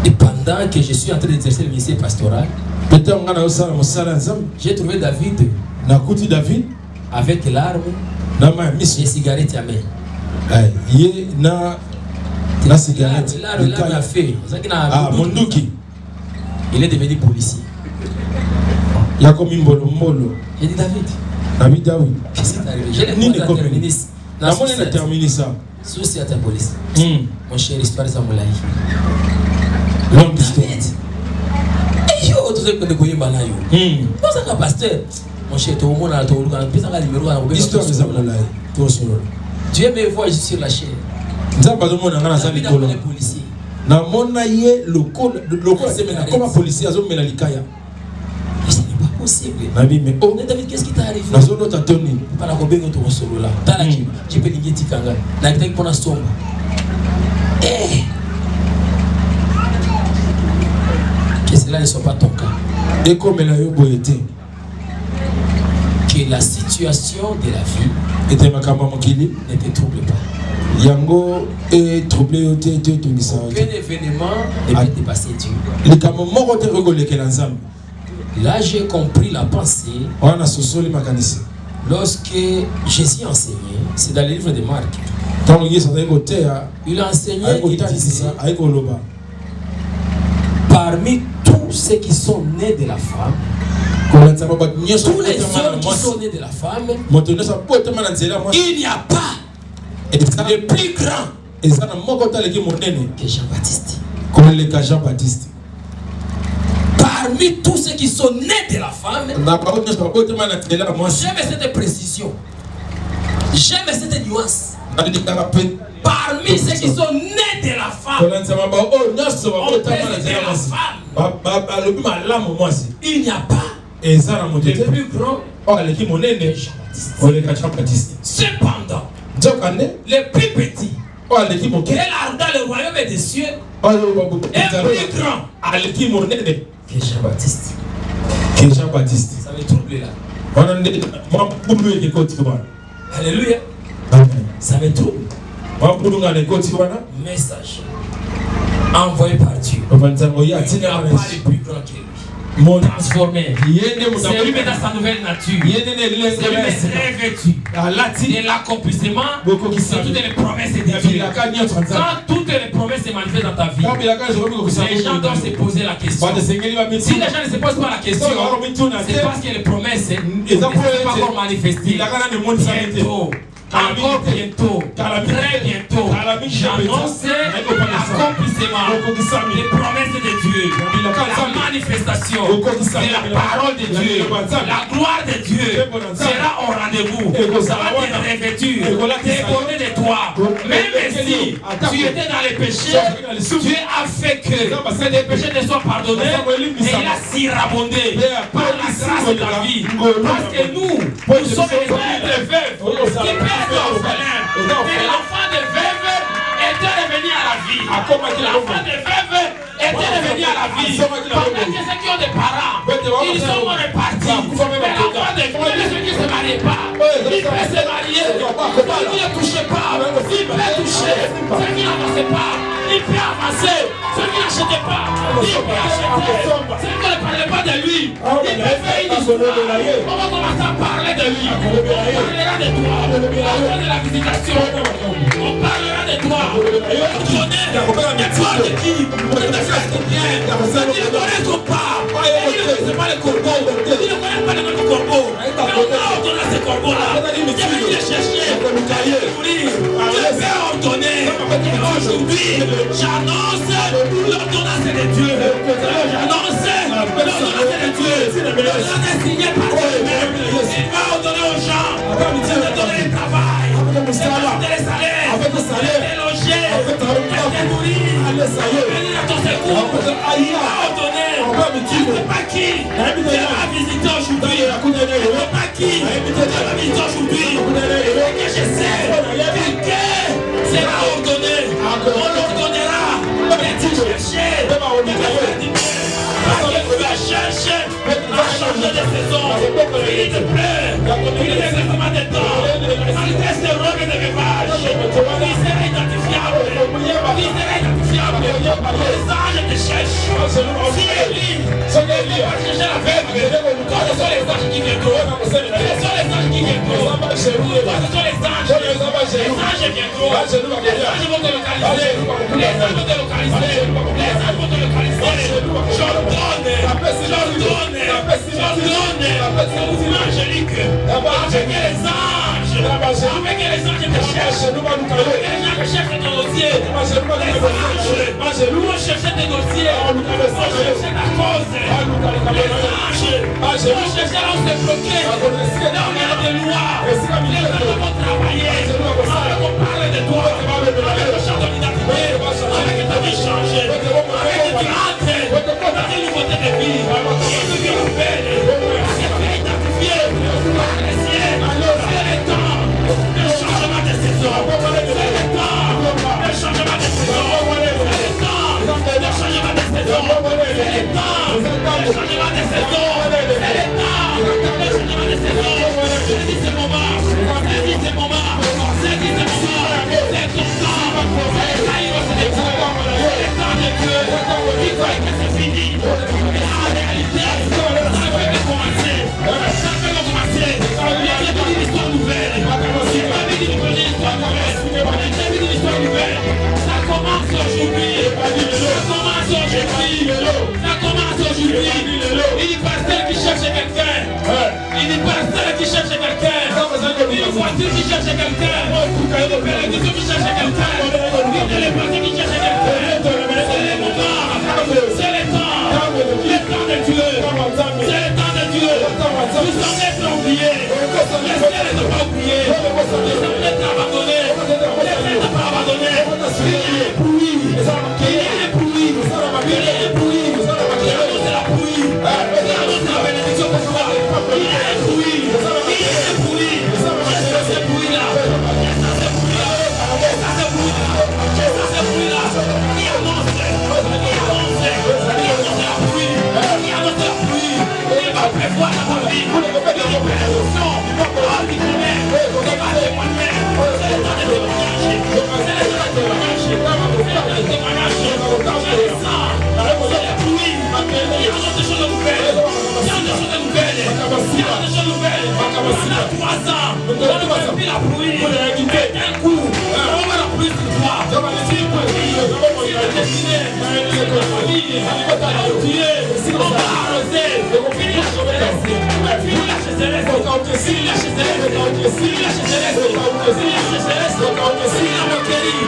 Et pendant que je suis en train d'exercer le ministère pastoral, j'ai trouvé David avec l'arme et cigarette à main. La cigarette. L'arme a fait. Il est devenu policier. J'ai dit David. Qu'est-ce qui t'est arrivé? J'ai terminé ça. Souci à ta police. Mon cher, histoire de Samoulaï. Longue histoire. Et yo, tu sais que tu connais Banayo. Comment ça, pasteur? Mon cher, tout le monde a le numéro. Histoire de Samoulaï. Dieu me voit sur la chaîne. David a les policiers. Comme policier, ce n'est pas possible. David, qu'est-ce qui t'est arrivé? Pas la robine de ton solo là. Tu peux lier Tikanga. La tête pour la sombre. Que cela ne soit pas ton cas. Et comme elle a eu boyété. Que la situation de la vie ne te trouble pas. Yango est troublé. Aucun événement ne peut dépasser Dieu. Là, j'ai compris la pensée. Lorsque Jésus enseignait, c'est dans le livre de Marc. Il a enseigné, il disait, parmi tous ceux qui sont nés de la femme, tous les hommes qui sont nés de la femme, il n'y a pas le plus grand que Jean-Baptiste. Parmi tous ceux qui sont nés de la femme, j'aime cette précision, j'aime cette nuance. Parmi ceux qui sont nés de la femme, il n'y a pas le plus grand que Jean-Baptiste. Cependant, les plus petits, quel art dans le royaume des cieux est plus grand que Jean-Baptiste. Ça me trouble là. Alléluia. Ça me trouble. Message envoyé par Dieu. Il n'y a pas de plus grand que lui. Transformé. C'est lui dans sa nouvelle nature. C'est lui revêtu de l'accomplissement de toutes les promesses de Dieu. Quand toutes les promesses se manifestent dans ta vie, les gens doivent se poser la question. Si les gens ne se posent pas la question, c'est parce que les promesses ne sont pas encore manifestées. Bientôt. Encore bientôt, très bientôt, j'annonce l'accomplissement des promesses de Dieu, la manifestation de la parole de Dieu, la gloire de Dieu sera au rendez-vous, ça va être revêtu, déborder de toi. Même si tu étais dans les péchés, Dieu a fait que tes péchés te soient pardonnés et il a si rabondé par la grâce de ta vie. Parce que nous sommes les veuves qui l'enfant de veuve était revenu à la vie. L'enfant de veuve était revenu à la vie. Pendant que ceux qui ont des parents, ils sont repartis. Mais l'enfant de veuve, ceux qui se marient marie pas. Il peut se marier. Il ne touche pas. Il peut toucher. Ceux qui n'avancent pas, il peut avancer. Ceux qui n'achètent pas, il peut acheter. Ceux qui ne parlent pas de lui, il peut faire une histoire. On va commencer à parler de lui. On parlera de toi. On parlera de la visitation. On parlera de toi. On connaît de toi, de qui, de ta classe de bien. Il ne connaît pas. Il ne connaît pas les corbeaux. Il ne connaît pas les autres corbeaux. Mais on a ordonné ces corbeaux-là. Il est venu les chercher. Dieu peut ordonner. Aujourd'hui, j'annonce l'ordonnance de Dieu. J'annonce l'ordonnance de Dieu. L'ordonnance est signée par Dieu-même. Il va ordonner aux gens de donner le travail, de donner les salaires, de loger, de nourrir, de venir à ton secours. Il va ordonner. Je ne sais pas qui Dieu va visiter aujourd'hui. Je ne sais pas qui Dieu va visiter aujourd'hui. Mais que je sais, quelqu'un sera ordonné. On l'ordonnera. Et tu cherches. Parce que tu vas chercher à changer de saison. Il te plaît. Il est exactement de temps. Malgré ces robes de rivage, il sera identifiable. Il sera identifiable. Les anges te cherchent. Si Élie va chercher la fève, quand ce sont les anges qui viendront. Ce sont les anges qui viendront. Ce sont les anges. Les anges viendront. Les anges vont te localiser. Les anges vont te localiser. Les anges vont te localiser. J'ordonne mouvement angélique avec les anges te cherchent, les gens qui cherchent ton dossier, les anges vont chercher tes dossiers, vont chercher ta cause, les anges vont chercher là où c'est bloqué, là où il y a des lois, les anges vont travailler, on parle de toi, avec le champ de l'identité, avec ta vie changée, avec tes entrées, avec une nouveauté de vie, une vie nouvelle, identifiée, appréciée, c'est le temps, le changement de saison, c'est le temps, le changement de saison, c'est le temps, le changement de saison, c'est le temps, le changement de saison, c'est le temps, le changement de saison, c'est ce moment, c'est ce moment, c'est ce moment, c'est ton temps, c'est le Caïro, c'est le temps de Dieu, il faut que c'est fini, mais en réalité, ça fait que commencer, ça fait que commencer, il y a bientôt une histoire nouvelle, il y a bientôt une histoire nouvelle, il y a bientôt une histoire nouvelle, ça commence aujourd'hui, ça commence aujourd'hui, ça commence aujourd'hui, il dit pasteur qui cherche quelqu'un, il dit pasteur qui cherche quelqu'un, une voiture qui cherche quelqu'un, une pérédition qui cherche quelqu'un, une télépathie qui cherche quelqu'un, c'est le moment, c'est le temps de Dieu, c'est le temps de Dieu, nous sommes les oubliés, laissez-les ne pas oublier, laissez-les abandonner, laissez-les ne pas abandonner, il y a des bruits, il y a des bruits, il y a des bruits, qui annoncent la pluie, qui annoncent la bénédiction pour toi, il y a des bruits, il y a des bruits, qu'est-ce que ces bruits-là, qu'est-ce que ces bruits-là, qu'est-ce que ces bruits-là, qu'est-ce que ces bruits-là, qui annoncent la pluie, qui annonce la pluie, il va prévoir dans ta vie, il va faire une prédiction, qui connaît, il va témoigner, c'est le temps de témoignage, c'est le temps de témoignage, c'est le temps de témoignage, je le sens, c'est la pluie, il y a des choses nouvelles, il y a des choses nouvelles, il y a des choses nouvelles, pendant 3 ans, on va faire la pluie, et d'un coup, on va la pluie sur toi, si tu es destiné, ta famille, on va arroser, fini la chevelesse, fini la chevelesse, fini la chevelesse, fini la chevelesse, fini la chevelesse, fini la moquerie,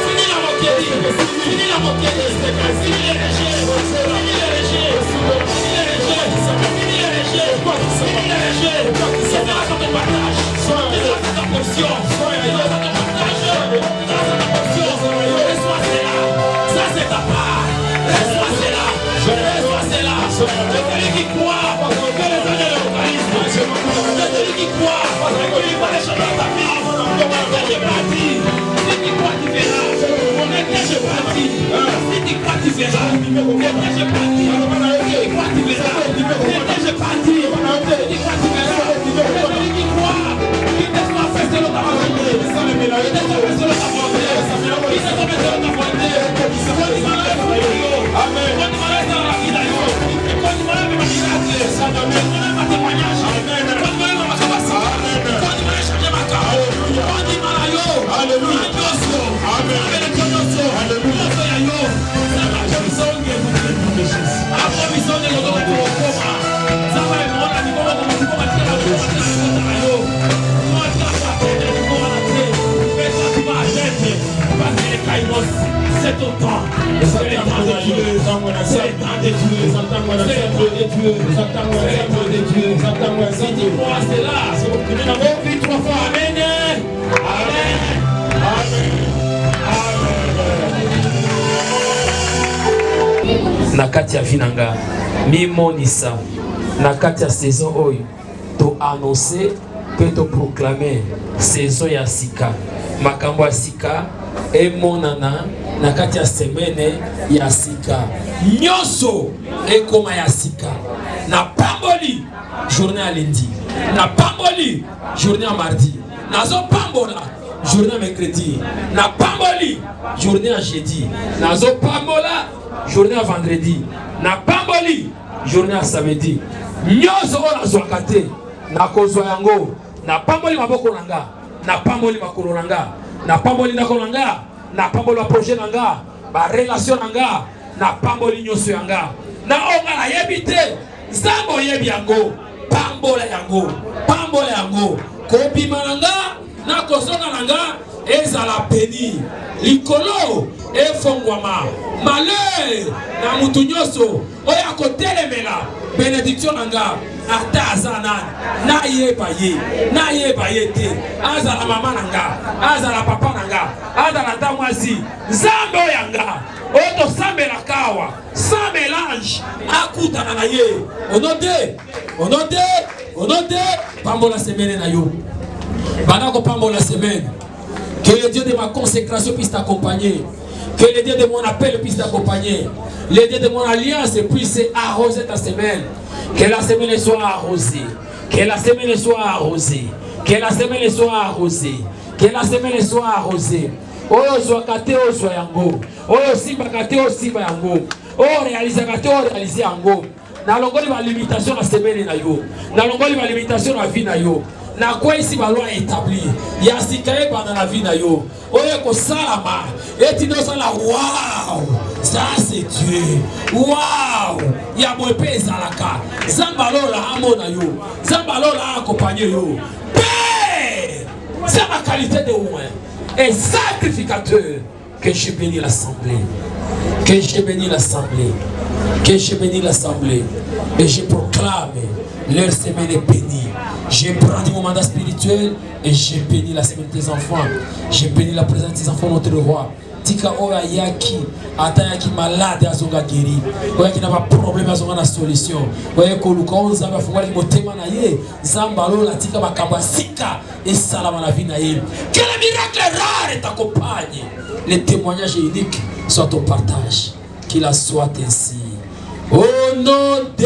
fini la moquerie, fini la moquerie, fini les régés, fini les régés, fini les régés, fini les régés, fini les régés, c'est grâce à ton partage, c'est grâce à ta portion, c'est grâce à ton partage, c'est grâce à ta portion, reçois cela, ça c'est ta part, reçois cela, reçois cela, c'est celui qui croit que les anges le localisent, c'est celui qui croit qu'il va les changer dans ta vie, je bâti, si tu crois tu verras, on est que je bâti, si tu crois tu verras, on est que je bâti, si tu crois tu verras, on est que je bâti, si tu crois tu verras, c'est celui qui croit. Dieu, Satan de Dieu, Satan de Dieu. Moi, c'est là, c'est vous prenez dans vos vies 3 fois. Amen. Amen. Amen. Nakati ya vinanga, mimonisa, nakati ya saison oyo, to annoncer, que to proclamer, saison ya sika, makambo ya sika, e monana, nakati ya semaine ya sika, nyonso, e koma ya sika, na pamboli, journée à lundi, na pamboli, journée à mardi, nazo pambola, journée à mercredi, na pamboli, journée à jeudi, nazo pambola, journée à vendredi, na pamboli, journée à samedi, nyonso ola zwakate, na kozwa yango, na pamboli maboko nanga, na pamboli makolo nanga, na pamboli ndako nanga, na pamboli wa projet nanga, ba relation nanga, na pamboli nyonso yanga, na onga na yebite, zambo yebi yango, pambola yango, kobima nanga, na kozonga nanga, ezala peni, likolo, efongwama, malheur, na mutu nyonso, oya kotelemela, bénédiction nanga, ata azanan, na yeba ye te, azala mama nanga, azala papa nanga, azala tamwasi, zambo yanga, oto sambela kawa, sans mélange, akutana na ye, onode, pambola semaine na yo, banako pambola semaine, que le Dieu de ma consécration puisse t'accompagner, que le Dieu de mon appel puisse t'accompagner, le Dieu de mon alliance puisse arroser ta semaine, que la semaine soit arrosée, que la semaine soit arrosée, que la semaine soit arrosée, que la semaine soit arrosée. Oyo zwakate o zwa yango, oyo simba kate o simba yango, oyo réalisa kate o réalisa yango. Na longoli ba limitation na semaine na yo, na longoli ba limitation na vie na yo. Na quoi ici ba loi établie, ya sikaye pendant la vie na yo. Oyo ko salama, et no sala wow. Ça c'est Dieu. Wow! Ya moepe ezalaka. Zambalo la amona yo. Zambalo la accompagner yo. Père! C'est ma qualité de ouen. Et sacrificateur que je bénis l'assemblée. Que je bénis l'assemblée. Que je bénis l'assemblée. Et je proclame leur semaine est bénie. J'ai brandi mon mandat spirituel et j'ai béni la semaine des enfants. J'ai béni la présence des enfants, notre roi. Tika oya yaki, ata yaki malade azonga guéri. Oya ki n'a pas problème azonga na solution. Oya ko lukonza ba fungwa li motema na ye. Zambalo la tika bakamba sika et salama la vie na ye. Que le miracle rare t'accompagne. Les témoignages uniques soient ton partage. Qu'il en soit ainsi. Au nom de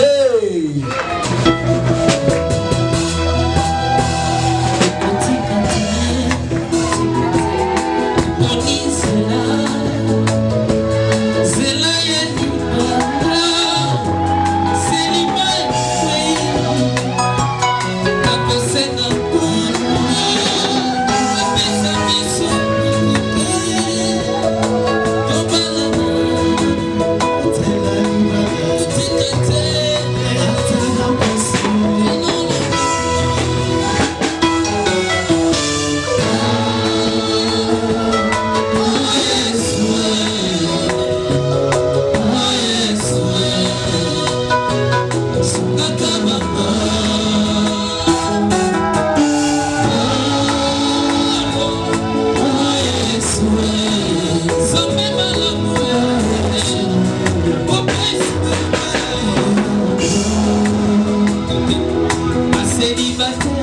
célibataire,